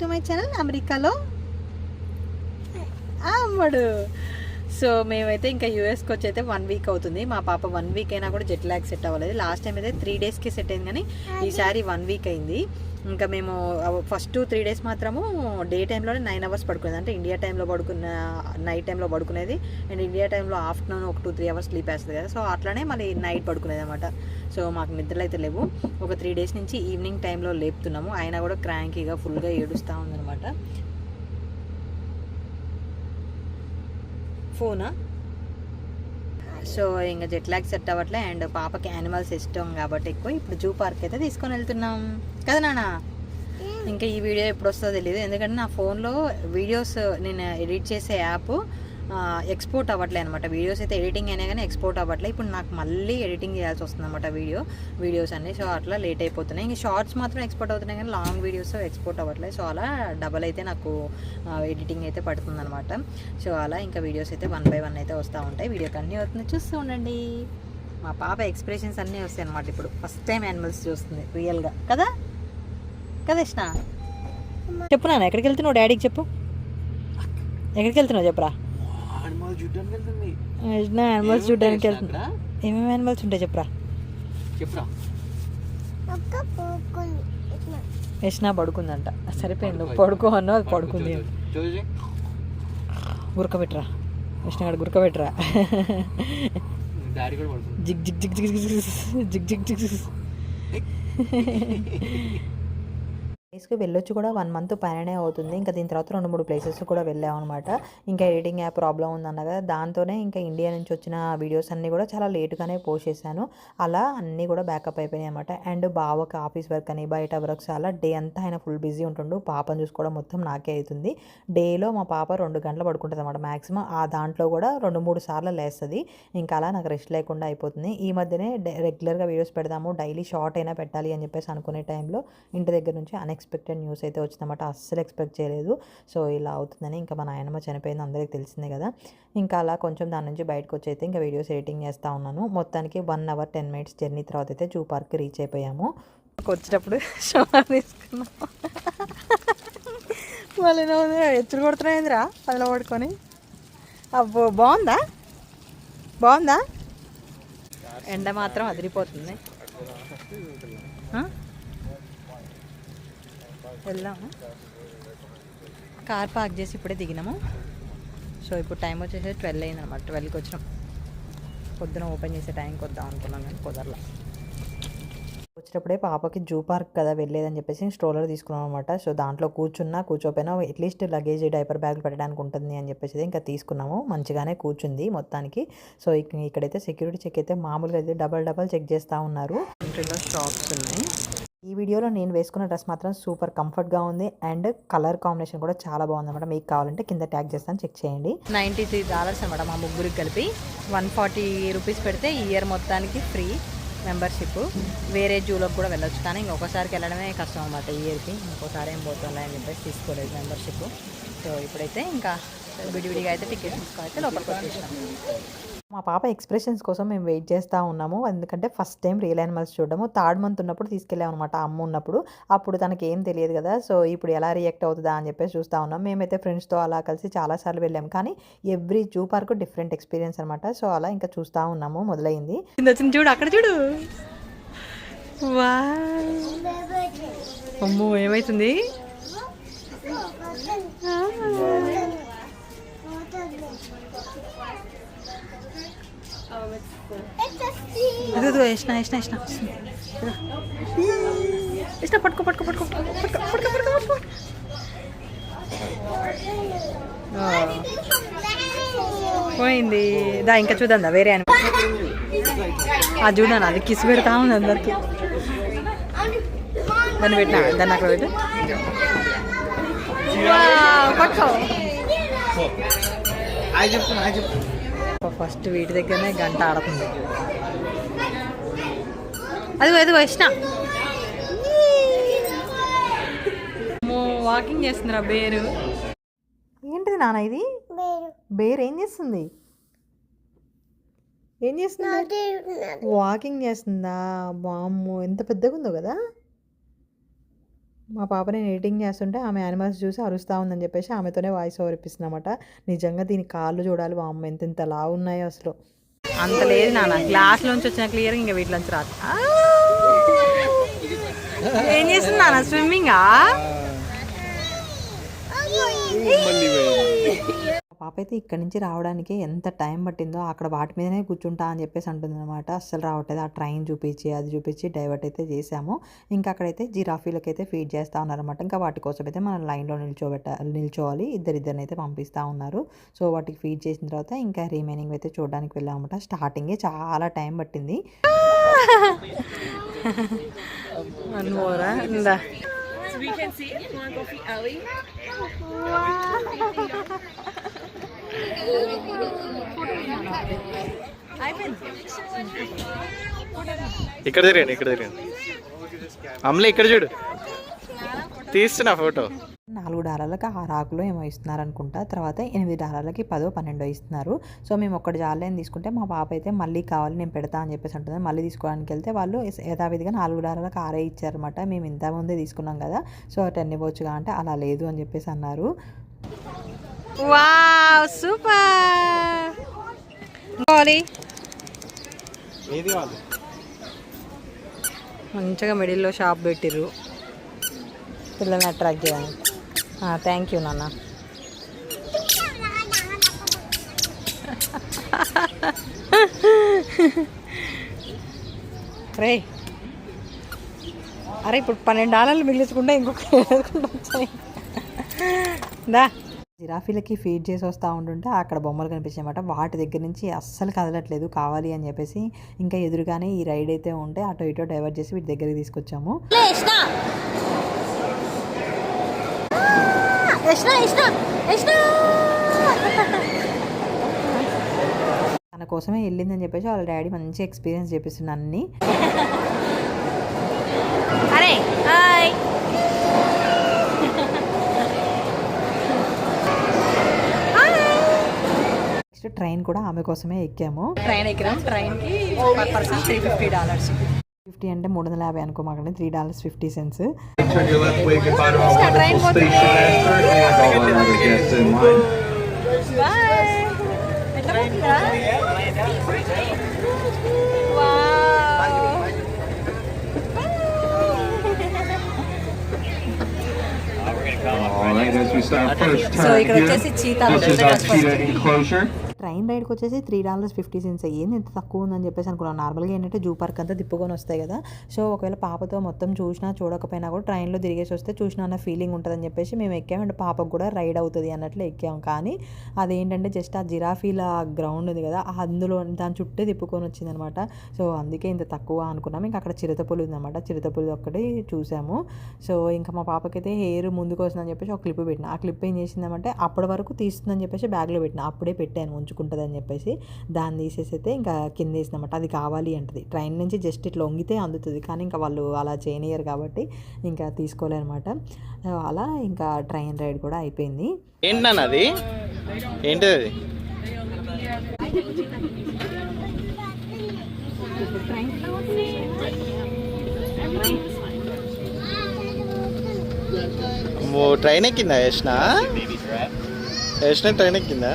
To my channel అమెరికాలో అమ్మడు. So మేమైతే ఇంకా యూఎస్కి వచ్చి అయితే 1 వీక్ అవుతుంది. మా పాప 1 వీక్ అయినా కూడా జెట్ ల్యాగ్ సెట్ అవ్వలేదు. లాస్ట్ టైం అయితే 3 డేస్కి సెట్ అయింది, కానీ ఈసారి 1 వీక్ అయింది. ఇంకా మేము ఫస్ట్ 3 డేస్ మాత్రము డే టైంలోనే 9 అవర్స్ పడుకునేది. అంటే ఇండియా టైంలో నైట్ టైంలో పడుకునేది, అండ్ ఇండియా టైంలో ఆఫ్టర్నూన్ ఒక 2-3 అవర్స్ స్లీప్ వేస్తుంది కదా. సో అట్లానే మళ్ళీ నైట్ పడుకునేది అనమాట. సో మాకు నిద్రలు అయితే లేవు. ఒక 3 డేస్ నుంచి ఈవినింగ్ టైంలో లేపుతున్నాము. అయినా కూడా క్రాంకీగా ఫుల్గా ఏడుస్తూ ఉందనమాట. ఫోనా. సో ఇంకా జెట్ ల్యాగ్ సెట్ అవ్వట్లే, అండ్ పాపకి యానిమల్స్ ఇష్టం కాబట్టి ఎక్కువ ఇప్పుడు జూ పార్క్ అయితే తీసుకొని వెళ్తున్నాం కదా నాన్న. ఇంకా ఈ వీడియో ఎప్పుడు వస్తుందో తెలియదు, ఎందుకంటే నా ఫోన్లో వీడియోస్ నేను ఎడిట్ చేసే యాప్ ఎక్స్పోర్ట్ అవ్వట్లే అనమాట. వీడియోస్ అయితే ఎడిటింగ్ అయినా కానీ ఎక్స్పోర్ట్ అవ్వట్లే. ఇప్పుడు నాకు మళ్ళీ ఎడిటింగ్ చేయాల్సి వస్తుంది అనమాట వీడియోస్ అన్నీ. సో అట్లా లేట్ అయిపోతున్నాయి. ఇంకా షార్ట్స్ మాత్రం ఎక్స్పోర్ట్ అవుతున్నాయి, కానీ లాంగ్ వీడియోస్ ఎక్స్పోర్ట్ అవ్వట్లేదు. సో అలా డబల్ అయితే నాకు ఎడిటింగ్ అయితే పడుతుంది అనమాట. సో అలా ఇంకా వీడియోస్ అయితే 1 by 1 అయితే వస్తూ ఉంటాయి. వీడియో కన్నీ అవుతుంది, చూస్తూ ఉండండి. మా పాప ఎక్స్ప్రెషన్స్ అన్నీ వస్తాయి అనమాట. ఇప్పుడు ఫస్ట్ టైం యానిమల్స్ చూస్తుంది రియల్గా కదా ఇష్ట. చెప్పు నాన్న, ఎక్కడికి వెళ్తున్నావు? డాడీకి చెప్పు, ఎక్కడికి వెళ్తున్నావు చెప్పరా. యానిమల్స్ చూడడానికి వెళ్తున్నా. ఏమేమి యానిమల్స్ ఉంటాయి చెప్పరా. యష్నా పడుకుందంట. సరిపోయింది, పడుకో అన్నా అది పడుకుంది. గురకబెట్టరా యష్నా గడ, గురకబెట్టరా. జిగ్ జిగ్ జిగ్ జిగ్ జిగ్ జిగ్ జిగ్ జిగ్. ప్లేస్కి వెళ్ళొచ్చు కూడా 1 month పైననే అవుతుంది. ఇంకా దీని తర్వాత 2-3 ప్లేసెస్ కూడా వెళ్ళామన్నమాట. ఇంకా ఎడిటింగ్ యాప్ ప్రాబ్లం ఉందన్న కదా, దాంతోనే ఇంకా ఇండియా నుంచి వచ్చిన వీడియోస్ అన్నీ కూడా చాలా లేట్గానే పోస్ట్ చేశాను. అలా అన్నీ కూడా బ్యాకప్ అయిపోయినాయి అనమాట. అండ్ బావకి ఆఫీస్ వర్క్ అని బయట వర్క్స్ అలా డే అంతా ఆయన ఫుల్ బిజీ ఉంటుండు. పాపను చూసుకోవడం మొత్తం నాకే అవుతుంది. డేలో మా పాప 2 గంటలు పడుకుంటుంది అనమాట మ్యాక్సిమం. ఆ దాంట్లో కూడా 2-3 సార్లు లేస్తుంది. ఇంకా అలా నాకు రెస్ట్ లేకుండా అయిపోతుంది. ఈ మధ్యనే రెగ్యులర్గా వీడియోస్ పెడదాము, డైలీ షార్ట్ అయినా పెట్టాలి అని చెప్పేసి అనుకునే టైంలో ఇంటి దగ్గర నుంచి అన్ఎక్స్పెక్టెడ్ న్యూస్ అయితే వచ్చిందన్నమాట. అస్సలు ఎక్స్పెక్ట్ చేయలేదు. సో ఇలా అవుతుందని. ఇంకా మా నాయనమ్మ చనిపోయింది, అందరికీ తెలిసిందే కదా. ఇంకా అలా కొంచెం దాని నుంచి బయటకు వచ్చి అయితే ఇంకా వీడియోస్ ఎడిటింగ్ చేస్తూ ఉన్నాను. మొత్తానికి 1 hour 10 minutes జర్నీ తర్వాత అయితే జూ పార్క్ రీచ్ అయిపోయాము. వచ్చేటప్పుడు షవర్ తీసుకున్నాం. మళ్ళీ ఎచ్చులు కొడుతున్నాయిందిరా పదిలో పడుకొని. అబ్బో బాగుందా ఎండ మాత్రం అదిరిపోతుంది. వెళ్దాము. కార్ పార్క్ చేసి ఇప్పుడే దిగినాము. సో ఇప్పుడు టైం వచ్చేసి 12 అయింది అనమాట. 12కి వచ్చినాం. పొద్దున ఓపెన్ చేసే టైంకి వద్దాం అనుకున్నాం, కానీ కుదరలా. వచ్చేటప్పుడే పాపకి జూ పార్క్ కదా వెళ్ళేదని చెప్పేసి స్ట్రోలర్ తీసుకున్నాం అనమాట. సో దాంట్లో కూర్చోపోయినా అట్లీస్ట్ లగేజ్ డైపర్ బ్యాగులు పెట్టడానికి ఉంటుంది అని చెప్పేసి ఇంకా తీసుకున్నాము. మంచిగానే కూర్చుంది మొత్తానికి. సో ఇక్కడైతే సెక్యూరిటీ చెక్ అయితే మామూలుగా అయితే డబల్ చెక్ చేస్తూ ఉన్నారు. ఇంట్లో స్టాక్స్ ఉన్నాయి. ఈ వీడియోలో నేను వేసుకున్న డ్రెస్ మాత్రం సూపర్ కంఫర్ట్గా ఉంది, అండ్ కలర్ కాంబినేషన్ కూడా చాలా బాగుంది అనమాట. మీకు కావాలంటే కింద ట్యాగ్ చేస్తాను, చెక్ చేయండి. $93 అనమాట మా ముగ్గురికి కలిపి. 140 రూపీస్ పెడితే ఈ ఇయర్ మొత్తానికి ఫ్రీ మెంబర్షిప్. వేరే జూలోకి కూడా వెళ్ళొచ్చు, కానీ ఇంకొకసారికి వెళ్ళడమే కష్టం అనమాట ఈ ఇయర్కి. ఇంకోసారి ఏం పోతుందా అని చెప్పేసి తీసుకోలేదు మెంబర్షిప్. సో ఇప్పుడైతే ఇంకా విడివిడిగా అయితే టికెట్ తీసుకొని అయితే లోపలికి వచ్చేసాం. మా పాప ఎక్స్ప్రెషన్స్ కోసం మేము వెయిట్ చేస్తూ ఉన్నాము. ఎందుకంటే ఫస్ట్ టైం రియల్ యానిమల్స్ చూడడము. 3rd month ఉన్నప్పుడు తీసుకెళ్ళాము అనమాట, అమ్మ ఉన్నప్పుడు. అప్పుడు తనకి ఏం తెలియదు కదా. సో ఇప్పుడు ఎలా రియాక్ట్ అవుతుందా అని చెప్పేసి చూస్తూ ఉన్నాం. మేమైతే ఫ్రెండ్స్తో అలా కలిసి చాలాసార్లు వెళ్ళాము, కానీ every zoo park different experience అనమాట. సో అలా ఇంకా చూస్తూ ఉన్నాము. మొదలైంది. చూడు, అక్కడ చూడు. అమ్మో ఏమైతుంది. పట్టుకో పోయింది. దా ఇంకా చూద్దాం వేరే అని చూడాను. అది కిస్ పెడతా ఉంది అందరికి. దాన్ని పెట్టినా, దాన్ని అక్కడ పెట్టు. ఫస్ట్ వీటి దగ్గరనే గంట ఆడుతుంది. అదిగో ఇష్ట వాకింగ్ చేస్తుందిరా బేరు. ఏంటిది నాన్న ఇది? బేర్ ఏం చేస్తుంది? వాకింగ్ చేస్తుందా? వామ్మో ఎంత పెద్దగా ఉందో కదా. మా పాప నేను ఎడిటింగ్ చేస్తుంటే ఆమె యానిమల్స్ చూసి అరుస్తూ ఉందని చెప్పేసి ఆమెతోనే వాయిస్ ఓవర్ ఇప్పిస్తున్నమాట. నిజంగా దీని కాళ్ళు చూడాలి, వామ్మ ఎంత ఇంత లావు ఉన్నాయో అసలు. అంత లేదు నాన్న, గ్లాస్లోంచి వచ్చిన క్లియర్గా ఇంకా వీటిలోంచి రాదు. ఏం చేస్తుంది నాన్న, స్విమ్మింగా? పాప అయితే ఇక్కడి నుంచి రావడానికి ఎంత టైం పట్టిందో, అక్కడ వాటి మీదనే కూర్చుంటా అని చెప్పేసి అంటుంది అనమాట. అస్సలు రావట్లేదు. ఆ ట్రైన్ చూపించి అది చూపించి డైవర్ట్ అయితే చేసాము. ఇంకా అక్కడైతే జిరాఫీలకు అయితే ఫీడ్ చేస్తూ ఉన్నారనమాట. ఇంకా వాటి కోసం అయితే మనం లైన్లో నిల్చోవాలి. ఇద్దరిని అయితే పంపిస్తూ ఉన్నారు. సో వాటికి ఫీడ్ చేసిన తర్వాత ఇంకా రిమైనింగ్ అయితే చూడడానికి వెళ్ళామన్నమాట. స్టార్టింగే చాలా టైం పట్టింది. So we can see it. You want to go see Ellie? ఇక్కడ తిరగండి, ఇక్కడ తిరగండి. అమ్మ ఇక్కడ చూడు, తీస్తున్నా ఫోటో. 4 డాలర్లకి 6 ఆకులు ఏమో ఇస్తున్నారు అనుకుంటా. తర్వాత 8 డాలర్లకి 10 12 ఇస్తున్నారు. సో మేము ఒక్కటి జాలేని తీసుకుంటే మా పాప అయితే మళ్ళీ కావాలి నేను పెడతా అని చెప్పేసి అంటుంది. మళ్ళీ తీసుకోవడానికి వెళ్తే వాళ్ళు యథావిధిగా 4 డాలర్లకు 6 ఇచ్చారనమాట. మేము ఇంత ముందే తీసుకున్నాం కదా, సో 10 ఇవ్వచ్చుగా అంటే అలా లేదు అని చెప్పేసి అన్నారు. Wow super. మంచిగా మిడిల్లో షాప్ పెట్టిర్రు పిల్లల్ని అట్రాక్ట్ చేయడానికి. థ్యాంక్ యూ నాన్న. రే అరే ఇప్పుడు 12 డాలర్లు మిగిలించుకుంటే ఇంకొక వచ్చాయి దా. జిరాఫీలకి ఫీడ్ చేసి వస్తూ ఉంటుంటే అక్కడ బొమ్మలు కనిపించాయన్నమాట. వాటి దగ్గర నుంచి అస్సలు కదలట్లేదు, కావాలి అని చెప్పేసి ఇంకా ఎదురుగానే ఈ రైడ్ అయితే ఉంటే అటో ఇటో డైవర్ట్ చేసి వీటి దగ్గరికి తీసుకొచ్చాము. తన కోసమే వెళ్ళిందని చెప్పేసి వాళ్ళ డాడీ మంచి ఎక్స్పీరియన్స్ చేపిస్తున్నా అన్ని. అరే నెక్స్ట్ ట్రైన్ కూడా ఆమె కోసమే ఎక్కాము. ట్రైన్ ఎక్కాము. ట్రైన్కి పర్ పర్సన్ $350. 50 అంటే 350 అనుకోమాకండి. $3.50. సో ఇక్కడ వచ్చేసి చీతా ట్రైన్ రైడ్కి వచ్చేసి $3.50. ఏంది ఎంత తక్కువ ఉందని చెప్పేసి అనుకున్నాను. నార్మల్గా ఏంటంటే జూ పార్క్ అంతా తిప్పుకొని వస్తాయి కదా, సో ఒకవేళ పాపతో మొత్తం చూసినా చూడకపోయినా కూడా ట్రైన్లో తిరిగేసి వస్తే చూసినా అన్న ఫీలింగ్ ఉంటుందని చెప్పేసి మేము ఎక్కాము. అంటే పాపకు కూడా రైడ్ అవుతుంది అన్నట్లు ఎక్కాము. కానీ అదేంటంటే జస్ట్ ఆ జిరాఫీల గ్రౌండ్ ఉంది కదా, అందులో దాని చుట్టే తిప్పుకొని వచ్చిందనమాట. సో అందుకే ఇంత తక్కువ అనుకున్నాము. ఇంకా అక్కడ చిరుతపులి ఉందన్నమాట. చిరుతపులి ఒక్కటి చూసాము. సో ఇంకా మా పాపకైతే హెయిర్ ముందుకు వస్తుందని చెప్పేసి ఒక క్లిప్ పెట్టిన. ఆ క్లిప్ ఏం చేసిందంటే అప్పటి వరకు తీస్తుందని చెప్పేసి బ్యాగ్లో పెట్టిన. అప్పుడే పెట్టాను ఉంచుకుంటుందని చెప్పేసి. దాన్ని తీసేసి అయితే ఇంకా కింద వేసినమాట. అది కావాలి అంటది. ట్రైన్ నుంచి జస్ట్ ఇట్లా వంగితే అందుతుంది, కానీ ఇంకా వాళ్ళు అలా చేయనియరు కాబట్టి ఇంకా తీసుకోలేనమాట. అలా ఇంకా ట్రైన్ రైడ్ కూడా అయిపోయింది. ఏంటన్నా అది, ఏంటిది అది? ట్రైన్ ఎక్కిందా యష్ణ? యష్ణ ట్రైన్ ఎక్కిందా?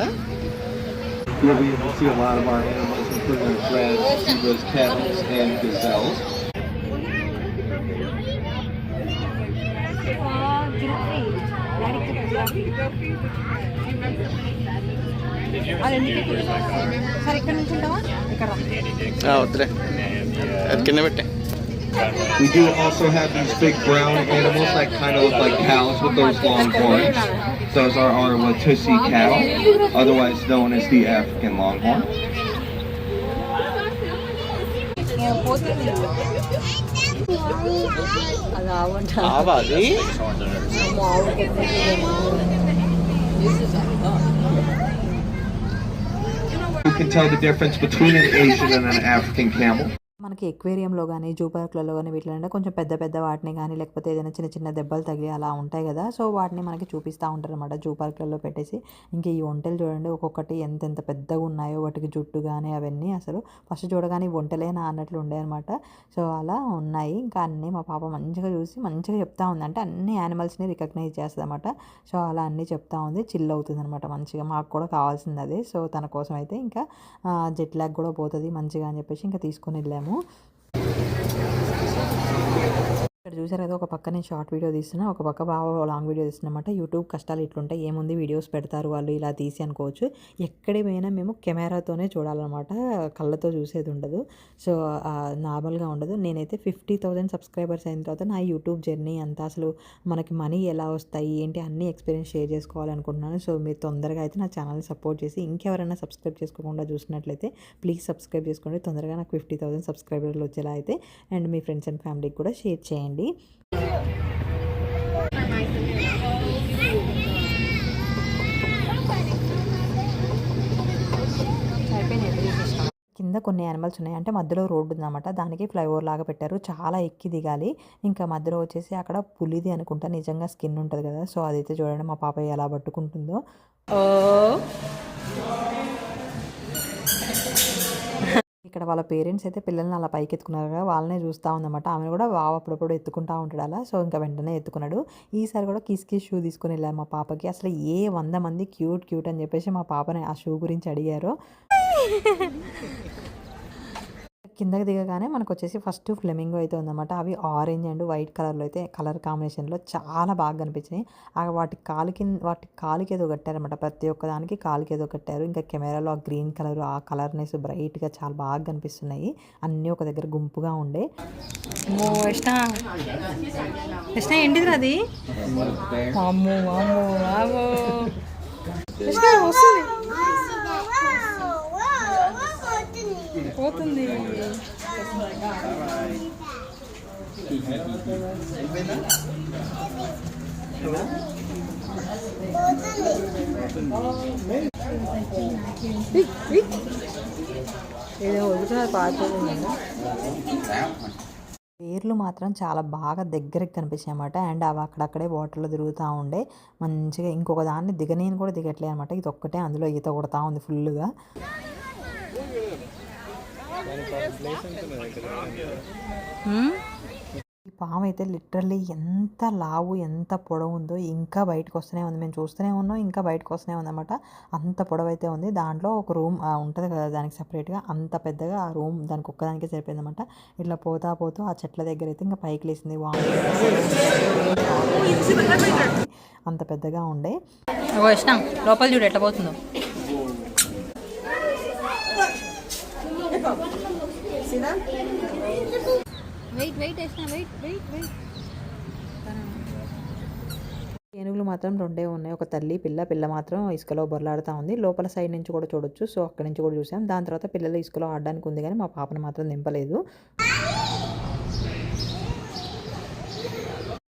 You'll be able to see a lot of our animals, including reds, zebras, camels, and gazelles. వద్దులే, అది కింద పెట్టే. We do also have these big brown animals that kind of look like cows with those long horns. Those are our Watusi cattle, otherwise known as the African longhorn. You can tell the difference between an Asian and an African camel. మనకి ఎక్వేరియంలో కానీ zoo పార్క్లలో కానీ వీటిలో కొంచెం పెద్ద పెద్ద వాటిని కానీ లేకపోతే ఏదైనా చిన్న చిన్న దెబ్బలు తగిలి అలా ఉంటాయి కదా, సో వాటిని మనకి చూపిస్తూ ఉంటారు అనమాట జూ పార్క్లలో పెట్టేసి. ఇంకా ఈ ఒంటెలు చూడండి ఒక్కొక్కటి ఎంత పెద్దగా ఉన్నాయో, వాటికి జుట్టు కానీ అవన్నీ అసలు ఫస్ట్ చూడగానే ఒంటలేనా అన్నట్లు ఉండే అనమాట. సో అలా ఉన్నాయి. ఇంకా అన్నీ మా పాప మంచిగా చూసి మంచిగా చెప్తా ఉంది, అంటే అన్ని యానిమల్స్ని రికగ్నైజ్ చేస్తుంది అనమాట. సో అలా అన్నీ చెప్తా ఉంది, చిల్ అవుతుంది అనమాట మంచిగా. మాకు కూడా కావాల్సింది అదే. సో తన కోసం అయితే ఇంకా జెట్ లాగ్ కూడా పోతుంది మంచిగా అని చెప్పేసి ఇంకా తీసుకొని వెళ్ళాము. ఇక్కడ చూసారు కదా, ఒక పక్క నేను షార్ట్ వీడియో తీస్తున్నా, ఒక పక్క బాగా లాంగ్ వీడియో తీస్తున్నమాట. యూట్యూబ్ కష్టాలు ఇట్లుంటాయి, ఏముంది వీడియోస్ పెడతారు వాళ్ళు ఇలా తీసి అనుకోవచ్చు. ఎక్కడి పోయినా మేము కెమెరాతోనే చూడాలన్నమాట, కళ్ళతో చూసేది ఉండదు. సో నార్మల్గా ఉండదు. నేనైతే 50,000 సబ్స్క్రైబర్స్ అయిన తర్వాత నా యూట్యూబ్ జర్నీ అంతా అసలు మనకి మనీ ఎలా వస్తాయి ఏంటి అన్నీ ఎక్స్పీరియన్స్ షేర్ చేసుకోవాలనుకుంటున్నాను. సో మీరు తొందరగా అయితే నా ఛానల్ని సపోర్ట్ చేసి ఇంకెవరైనా సబ్స్క్రైబ్ చేసుకోకుండా చూసినట్లయితే ప్లీజ్ సబ్స్క్రైబ్ చేసుకోండి. తొందరగా నాకు 50,000 సబ్స్క్రైబర్లు వచ్చేలా అయితే, అండ్ మీ ఫ్రెండ్స్ అండ్ ఫ్యామిలీకి కూడా షేర్ చేయండి. కింద కొన్ని యానిమల్స్ ఉన్నాయి, అంటే మధ్యలో రోడ్డు ఉందన్నమాట, దానికి ఫ్లైఓవర్ లాగా పెట్టారు, చాలా ఎక్కి దిగాలి. ఇంకా మధ్యలో వచ్చేసి అక్కడ పులిది అనుకుంటా, నిజంగా స్కిన్ ఉంటుంది కదా, సో అదైతే చూడండి మా పాప ఎలా పట్టుకుంటుందో. ఇక్కడ వాళ్ళ పేరెంట్స్ అయితే పిల్లల్ని అలా పైకి ఎత్తుకున్నారు కదా, వాళ్ళనే చూస్తూ ఉందన్నమాట. ఆమె కూడా అప్పుడప్పుడు ఎత్తుకుంటూ ఉంటాడు అలా. సో ఇంకా వెంటనే ఎత్తుకున్నాడు. ఈసారి కూడా కిస్ షూ తీసుకొని వెళ్ళారు మా పాపకి. అసలు 100 మంది క్యూట్ అని చెప్పేసి మా పాపని ఆ షూ గురించి అడిగారు. కిందకి దిగగానే మనకు వచ్చేసి ఫస్ట్ ఫ్లెమింగో అయితే ఉందన్నమాట. అవి ఆరెంజ్ అండ్ వైట్ కలర్లో అయితే కలర్ కాంబినేషన్లో చాలా బాగా కనిపించినాయి. వాటి కాలుకి ఏదో కట్టారనమాట, ప్రతి ఒక్క దానికి కాలుకి ఏదో కట్టారు. ఇంకా కెమెరాలో ఆ గ్రీన్ కలర్ ఆ కలర్నెస్ బ్రైట్గా చాలా బాగా కనిపిస్తున్నాయి. అన్నీ ఒక దగ్గర గుంపుగా ఉండే. ఏంటిది అది? పోతుంది. పేర్లు మాత్రం చాలా బాగా దగ్గరికి కనిపించాయి అన్నమాట. అండ్ అవి అక్కడక్కడే వాటర్లో తిరుగుతూ ఉండే మంచిగా. ఇంకొక దాన్ని దిగనేని కూడా దిగట్లేదు అనమాట, ఇది ఒక్కటే అందులో ఈత కొడతా ఉంది ఫుల్గా. ఈ పాము అయితే లిటరల్లీ ఎంత లావు ఎంత పొడవు ఉందో, ఇంకా బయటకు వస్తూనే ఉంది. మేము చూస్తూనే ఉన్నాం, ఇంకా బయటకు వస్తూనే ఉందన్నమాట. అంత పొడవు అయితే ఉంది. దాంట్లో ఒక రూమ్ ఉంటుంది కదా దానికి సపరేట్గా, అంత పెద్దగా ఆ రూమ్ దానికి ఒక్కదానికే సరిపోయిందన్నమాట. ఇట్లా పోతూ ఆ చెట్ల దగ్గర అయితే ఇంకా పైకి లేసింది. అంత పెద్దగా ఉండే. లోపల చూడు ఎట్లా పోతుందో. ఏనుగులు మాత్రం 2 ఉన్నాయి, ఒక తల్లి పిల్ల మాత్రం ఇసుకలో బొర్లాడుతూ ఉంది. లోపల సైడ్ నుంచి కూడా చూడొచ్చు, సో అక్కడి నుంచి కూడా చూసాం. దాని తర్వాత పిల్లలు ఇసుకలో ఆడడానికి ఉంది, కానీ మా పాపను మాత్రం దింపలేదు.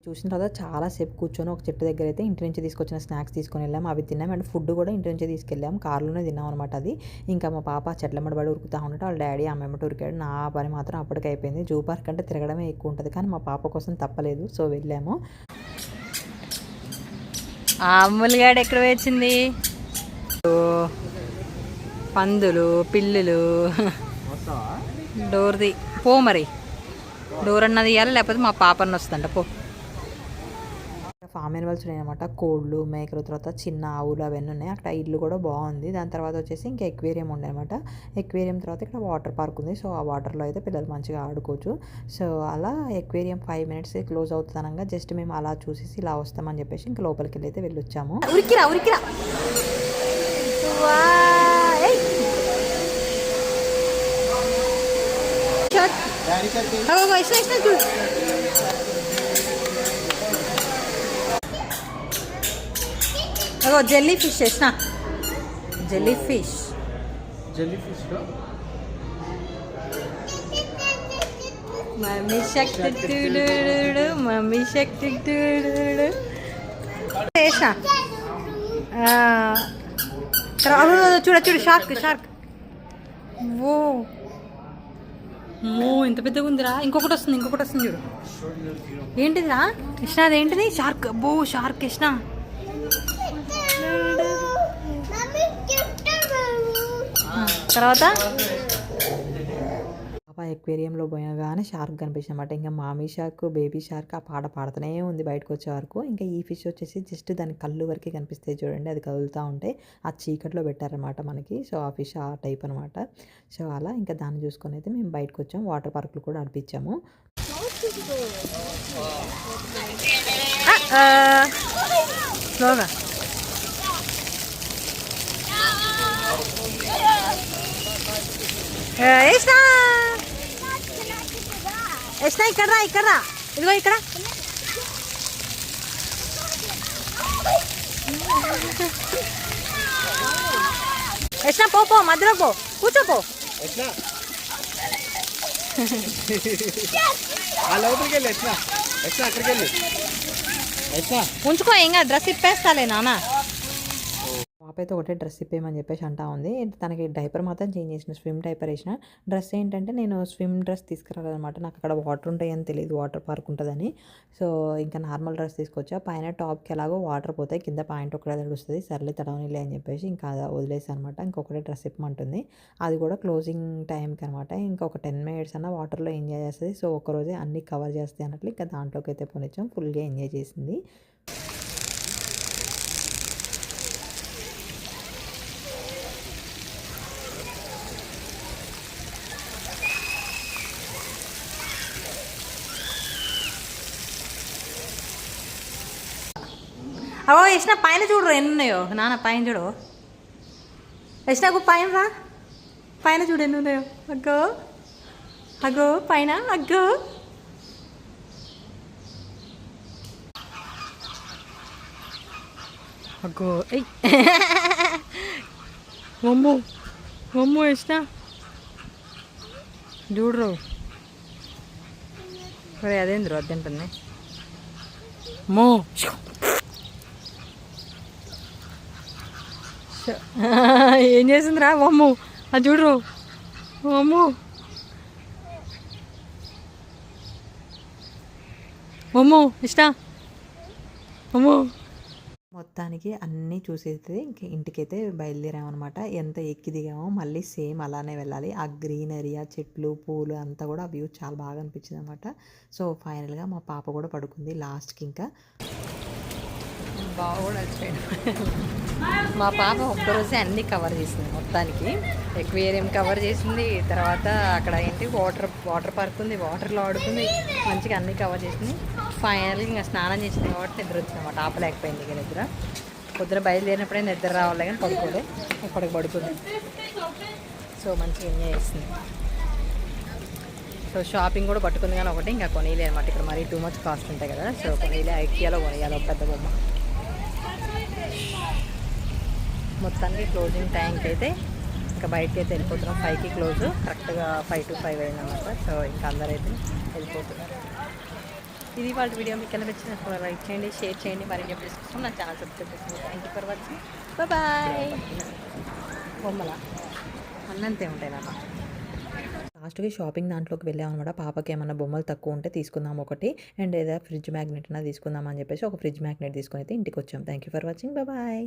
చూసిన తర్వాత చాలాసేపు కూర్చొని ఒక చెట్టు దగ్గర అయితే ఇంటి నుంచి తీసుకొచ్చిన స్నాక్స్ తీసుకొని వెళ్ళాం, అవి తిన్నాం. అండ్ ఫుడ్ కూడా ఇంటి నుంచి తీసుకెళ్ళాం, కార్లోనే తిన్నాం అనమాట అది. ఇంకా మా పాప చెట్ల మడబడి ఉరుకుతూ ఉంటే వాళ్ళ డాడీ ఆమె ఎమ్మటి ఉరికాడు. నా పని మాత్రం అప్పటికి అయిపోయింది. జూ పార్క్ అంటే తిరగడమే ఎక్కువ ఉంటుంది, కానీ మా పాప కోసం తప్పలేదు, సో వెళ్ళాము. అమ్ములుగాడు ఎక్కడ వచ్చింది? పందులు పిల్లులు. డోర్ది పో, మరి డోర్ అన్నది ఇవ్వాలి, లేకపోతే మా పాప అన్న వస్తుందంట పో. ఫామ్ యానిమల్స్ ఉన్నాయి అనమాట, కోళ్ళు మేకలు, తర్వాత చిన్న ఆవులు అవన్నీ ఉన్నాయి. అక్కడ ఇల్లు కూడా బాగుంది. దాని తర్వాత వచ్చేసి ఇంకా ఎక్వేరియం ఉండే అనమాట. ఎక్వేరియం తర్వాత ఇక్కడ వాటర్ పార్క్ ఉంది. సో ఆ వాటర్లో అయితే పిల్లలు మంచిగా ఆడుకోవచ్చు. సో అలా ఎక్వేరియం 5 minutes క్లోజ్ అవుతుంది అనగా జస్ట్ మేము అలా చూసేసి ఇలా వస్తామని చెప్పేసి ఇంకా లోపలికి వెళ్ళి అయితే వెళ్ళొచ్చాము. ఉరికిరా జెల్లీ ఫిష్ వేసిన జెల్లీ ఫిష్ మమ్మీ శక్తి వేసిన చూడ షార్క్ ఓ అమ్మో ఎంత పెద్దగా ఉందిరా. ఇంకొకటి వస్తుంది చూడు. ఏంటిదిరా కృష్ణ? అదేంటిది? షార్క్. అబ్బో షార్క్ కృష్ణ. తర్వాత పాప ఎక్వేరియంలో పోయగానే షార్క్ కనిపించిందన్నమాట. ఇంకా మామీ షార్క్, బేబీ షార్క్ ఆ పాట పాడుతూనే ఉంది బయటకు వచ్చే వరకు. ఇంకా ఈ ఫిష్ వచ్చేసి జస్ట్ దాని కళ్ళు వరకే కనిపిస్తాయి చూడండి, అది కదులుతూ ఉంటే ఆ చీకట్లో పెట్టారనమాట మనకి. సో ఆ ఫిష్ ఆ టైప్ అనమాట. సో అలా ఇంకా దాన్ని చూసుకొని అయితే మేము బయటకు వచ్చాం. వాటర్ పార్కులు కూడా నడిపించాము. స్లోగా ఇక్కడ రా, ఇదిగో ఇక్కడ. యష్ణ పో మధ్యలో పో, కూర్చోపో. ఉంచుకో, ఇంకా డ్రెస్ ఇప్పేస్తాలే నాన్న. పాప అయితే ఒకటే డ్రెస్ ఇప్పేయమని చెప్పేసి అంటా ఉంది. తనకి డైపర్ మాత్రం చేంజ్ చేసిన, స్విమ్ డైపర్ వేసిన. డ్రెస్ ఏంటంటే నేను స్విమ్ డ్రెస్ తీసుకురాలన్నమాట. నాకు అక్కడ వాటర్ ఉంటాయని తెలియదు, వాటర్ పార్క్ ఉంటుందని. సో ఇంకా నార్మల్ డ్రెస్ తీసుకొచ్చా. పైన టాప్కి ఎలాగో వాటర్ పోతాయి, కింద ప్యాంట్ ఒకటే తడుస్తుంది. సర్లే తడవనిలే అని చెప్పేసి ఇంకా వదిలేసి అనమాట. ఇంకొకటే డ్రెస్ ఇప్పమంటుంది. అది కూడా క్లోజింగ్ టైంకి అనమాట. ఇంకొక 10 minutes అన్న వాటర్లో ఎంజాయ్ చేస్తుంది. సో ఒకరోజే అన్నీ కవర్ చేస్తాయి అన్నట్లు ఇంకా దాంట్లోకి అయితే పోనిచ్చాం. ఫుల్గా ఎంజాయ్ చేసింది. అవో యష్ణ పైన చూడరు ఎన్ని ఉన్నాయో. నాన్న పైన చూడు యష్ణకు, పైన రా, పైన చూడు ఎన్ని ఉన్నాయో. అగ్గో పైన అగ్గో. అమ్మో యష్ణ చూడరు. అదేంద్రు అద్దంటుంది. అమ్మో ఏం చేసిందిరా? అమ్మో అది చూడరు. అమ్మో ఇష్ట. మొత్తానికి అన్నీ చూసేది ఇంక ఇంటికైతే బయలుదేరామన్నమాట. ఎంత ఎక్కి దిగామో మళ్ళీ సేమ్ అలానే వెళ్ళాలి. ఆ గ్రీనరీ, ఆ చెట్లు, పూలు అంతా కూడా వ్యూ చాలా బాగా అనిపించింది అనమాట. సో ఫైనల్గా మా పాప కూడా పడుకుంది లాస్ట్కి. ఇంకా బాగా కూడా వచ్చాడు. మా పాప ఒక్కరోజే అన్నీ కవర్ చేసింది మొత్తానికి. ఎక్వేరియం కవర్ చేసింది, తర్వాత అక్కడ ఏంటి వాటర్ పార్క్ ఉంది, వాటర్లో ఆడుకుంది, మంచిగా అన్నీ కవర్ చేసింది. ఫైనల్గా ఇంకా స్నానం చేసింది కాబట్టి నిద్ర వచ్చింది అన్నమాట. ఆపలేకపోయింది ఇక నిద్ర. పొద్దున బయలుదేరినప్పుడే నిద్ర రావాలి కానీ పడుకోలే, ఇప్పటికి పడుకుంది. సో మంచిగా ఎంజాయ్ చేస్తుంది. సో షాపింగ్ కూడా పట్టుకుంది కానీ ఒకటి ఇంకా కొనిలే అనమాట. ఇక్కడ మరీ టూ మచ్ కాస్ట్ ఉంటాయి కదా. సో కొనిలే, ఐకియాలో కొనియాలి ఒక పెద్ద బొమ్మ. మొత్తానికి క్లోజింగ్ టైంకి అయితే ఇంకా బయటకి అయితే వెళ్ళిపోతున్నాం. 5కి క్లోజ్, కరెక్ట్గా 5 to 5 అయిందన్నమాట. సో ఇంకా అందరైతే వెళ్ళిపోతున్నారు. ఇది వాళ్ళ వీడియో మీకు ఎలా నచ్చినప్పుడు లైక్ చేయండి, షేర్ చేయండి, మరి చెప్పేసి నా ఛానల్ సబ్స్క్రైబ్ చేసుకోండి. Thank you for watching. Bye. బొమ్మల అన్నంతే ఉంటాయి నాన్న. లాస్ట్కి షాపింగ్ దాంట్లోకి వెళ్ళామన్నమాట. పాపకి ఏమన్నా బొమ్మలు తక్కువ ఉంటే తీసుకుందాం ఒకటి, అండ్ ఏదైనా ఫ్రిడ్జ్ మ్యాగ్నెట్ అన్నా తీసుకుందాం అని చెప్పేసి ఒక ఫ్రిడ్జ్ మ్యాగ్నెట్ తీసుకొని అయితే ఇంటికి వచ్చాం. Thank you for watching. Bye.